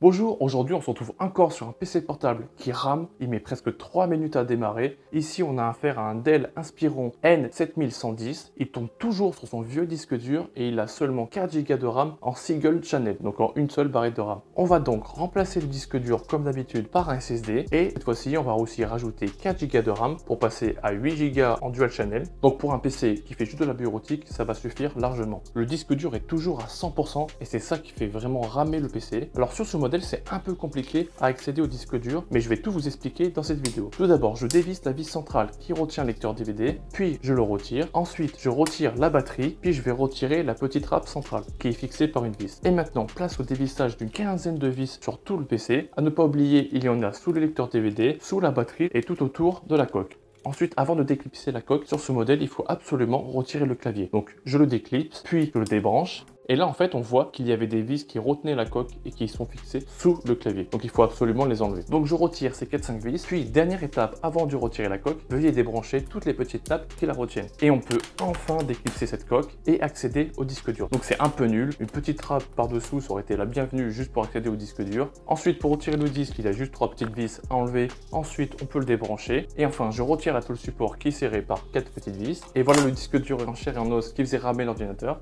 Bonjour, aujourd'hui on se retrouve encore sur un PC portable qui rame, il met presque 3 minutes à démarrer. Ici on a affaire à un Dell Inspiron N7110, il tombe toujours sur son vieux disque dur et il a seulement 4 Go de RAM en single channel, donc en une seule barrette de RAM. On va donc remplacer le disque dur comme d'habitude par un SSD et cette fois-ci on va aussi rajouter 4 Go de RAM pour passer à 8 Go en dual channel. Donc pour un PC qui fait juste de la bureautique, ça va suffire largement. Le disque dur est toujours à 100% et c'est ça qui fait vraiment ramer le PC. Alors sur ce modèle, c'est un peu compliqué à accéder au disque dur, mais je vais tout vous expliquer dans cette vidéo. Tout d'abord, je dévisse la vis centrale qui retient le lecteur DVD, puis je le retire. Ensuite, je retire la batterie, puis je vais retirer la petite râpe centrale qui est fixée par une vis. Et maintenant, place au dévissage d'une quinzaine de vis sur tout le PC. À ne pas oublier, il y en a sous le lecteur DVD, sous la batterie et tout autour de la coque. Ensuite, avant de déclipser la coque, sur ce modèle, il faut absolument retirer le clavier. Donc, je le déclipse, puis je le débranche. Et là, en fait, on voit qu'il y avait des vis qui retenaient la coque et qui sont fixées sous le clavier. Donc, il faut absolument les enlever. Donc, je retire ces 4-5 vis. Puis, dernière étape, avant de retirer la coque, veuillez débrancher toutes les petites nappes qui la retiennent. Et on peut enfin déclipser cette coque et accéder au disque dur. Donc, c'est un peu nul. Une petite râpe par-dessous, ça aurait été la bienvenue juste pour accéder au disque dur. Ensuite, pour retirer le disque, il y a juste 3 petites vis à enlever. Ensuite, on peut le débrancher. Et enfin, je retire la tôle support qui est serrée par 4 petites vis. Et voilà le disque dur en chair et en os qui faisait ramer l'ordinateur.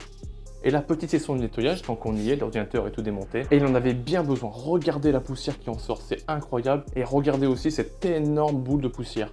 Et la petite session de nettoyage, tant qu'on y est, l'ordinateur est tout démonté. Et il en avait bien besoin. Regardez la poussière qui en sort, c'est incroyable. Et regardez aussi cette énorme boule de poussière.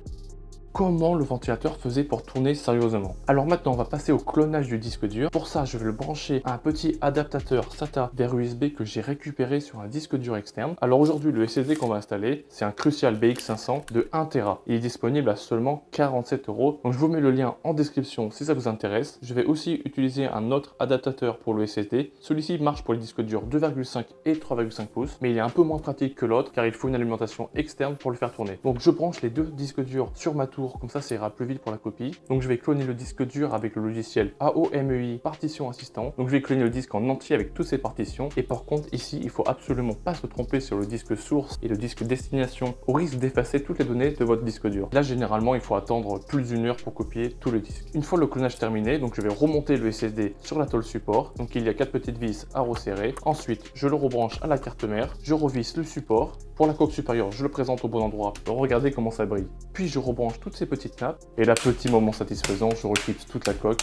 Comment le ventilateur faisait pour tourner sérieusement. Alors maintenant, on va passer au clonage du disque dur. Pour ça, je vais le brancher à un petit adaptateur SATA vers USB que j'ai récupéré sur un disque dur externe. Alors aujourd'hui, le SSD qu'on va installer, c'est un Crucial BX500 de 1 Tera. Il est disponible à seulement 47 €. Donc je vous mets le lien en description si ça vous intéresse. Je vais aussi utiliser un autre adaptateur pour le SSD. Celui-ci marche pour les disques durs 2,5 et 3,5 pouces, mais il est un peu moins pratique que l'autre car il faut une alimentation externe pour le faire tourner. Donc je branche les deux disques durs sur ma tour. Comme ça ira plus vite pour la copie. Donc je vais cloner le disque dur avec le logiciel AOMEI Partition Assistant. Donc je vais cloner le disque en entier avec toutes ses partitions. Et par contre ici, il faut absolument pas se tromper sur le disque source et le disque destination au risque d'effacer toutes les données de votre disque dur. Là généralement, il faut attendre plus d'1 heure pour copier tout le disque. Une fois le clonage terminé, donc je vais remonter le SSD sur la tôle support. Donc il y a 4 petites vis à resserrer. Ensuite, je le rebranche à la carte mère. Je revisse le support. Pour la coque supérieure, je le présente au bon endroit. Regardez comment ça brille. Puis je rebranche toutes ces petites nappes. Et là, petit moment satisfaisant, je reclipse toute la coque.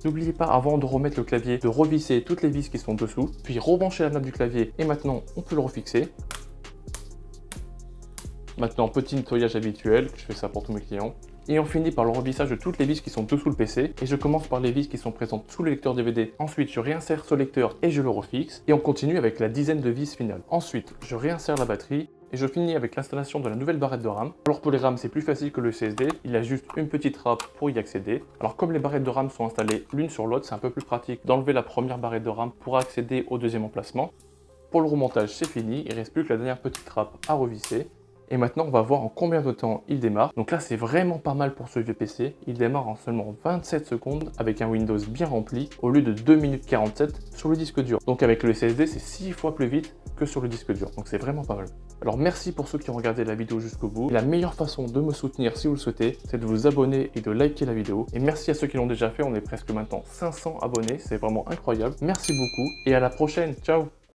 N'oubliez pas, avant de remettre le clavier, de revisser toutes les vis qui sont dessous, puis rebrancher la nappe du clavier, et maintenant, on peut le refixer. Maintenant, petit nettoyage habituel, je fais ça pour tous mes clients. Et on finit par le revissage de toutes les vis qui sont dessous le PC. Et je commence par les vis qui sont présentes sous le lecteur DVD. Ensuite, je réinsère ce lecteur et je le refixe. Et on continue avec la dizaine de vis finales. Ensuite, je réinsère la batterie. Et je finis avec l'installation de la nouvelle barrette de RAM. Alors pour les RAM, c'est plus facile que le SSD. Il y a juste une petite râpe pour y accéder. Alors comme les barrettes de RAM sont installées l'une sur l'autre, c'est un peu plus pratique d'enlever la première barrette de RAM pour accéder au deuxième emplacement. Pour le remontage, c'est fini. Il ne reste plus que la dernière petite râpe à revisser. Et maintenant, on va voir en combien de temps il démarre. Donc là, c'est vraiment pas mal pour ce vieux PC. Il démarre en seulement 27 secondes avec un Windows bien rempli au lieu de 2 minutes 47 sur le disque dur. Donc avec le SSD, c'est 6 fois plus vite que sur le disque dur. Donc c'est vraiment pas mal. Alors merci pour ceux qui ont regardé la vidéo jusqu'au bout. Et la meilleure façon de me soutenir si vous le souhaitez, c'est de vous abonner et de liker la vidéo. Et merci à ceux qui l'ont déjà fait. On est presque maintenant 500 abonnés. C'est vraiment incroyable. Merci beaucoup et à la prochaine. Ciao!